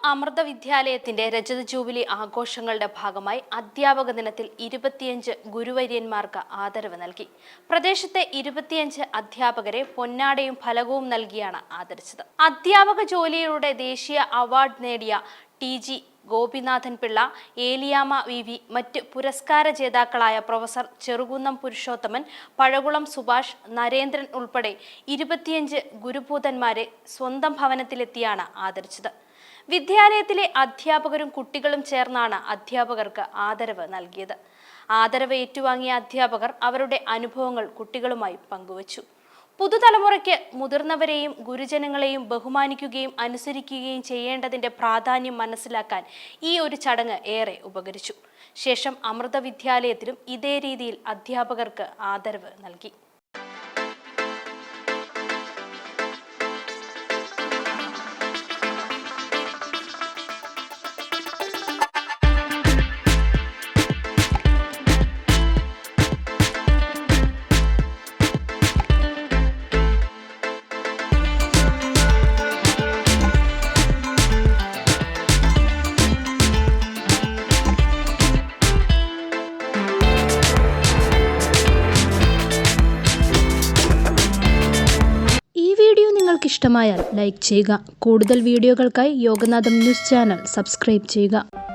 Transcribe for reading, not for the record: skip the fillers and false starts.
അമൃത വിദ്യാലയത്തിന്റെ രജത ജൂബിലി ആഘോഷങ്ങളുടെ ഭാഗമായി അധ്യാപക ദിനത്തിൽ 25 ഗുരുവര്യന്മാർക്ക് ആദരവ് നൽകി. പ്രദേശത്തെ 25 അധ്യാപകരെ പൊന്നാടയും ഫലകവും നൽകിയാണ് ആദരിച്ചത്. അധ്യാപക ജോലിയിലൂടെ ദേശീയ അവാർഡ് നേടിയ TG ഗോപിനാഥൻ പിള്ള, ഏലിയാമ്മ വി, മറ്റ് പുരസ്കാര ജേതാക്കളായ പ്രൊഫസർ ചെറുകുന്നം പുരുഷോത്തമൻ, പഴകുളം സുഭാഷ്, നരേന്ദ്രൻ ഉൾപ്പെടെ 25 ഗുരുഭൂതന്മാരെ സ്വന്തം ഭവനത്തിലെത്തിയാണ് ആദരിച്ചത്. വിദ്യാലയത്തിലെ അധ്യാപകരും കുട്ടികളും ചേർന്നാണ് അധ്യാപകർക്ക് ആദരവ് നൽകിയത്. ആദരവ് ഏറ്റുവാങ്ങിയ അധ്യാപകർ അവരുടെ അനുഭവങ്ങൾ കുട്ടികളുമായി പങ്കുവച്ചു. പുതുതലമുറയ്ക്ക് മുതിർന്നവരെയും ഗുരുജനങ്ങളെയും ബഹുമാനിക്കുകയും അനുസരിക്കുകയും ചെയ്യേണ്ടതിന്റെ പ്രാധാന്യം മനസ്സിലാക്കാൻ ഈ ഒരു ചടങ്ങ് ഏറെ ഉപകരിച്ചു. ശേഷം അമൃത വിദ്യാലയത്തിലും ഇതേ രീതിയിൽ അധ്യാപകർക്ക് ആദരവ് നൽകി. നിങ്ങൾക്ക് ഇഷ്ടമായാൽ ലൈക്ക് ചെയ്യുക. കൂടുതൽ വീഡിയോകൾക്കായി യോഗനാഥം ന്യൂസ് ചാനൽ സബ്സ്ക്രൈബ് ചെയ്യുക.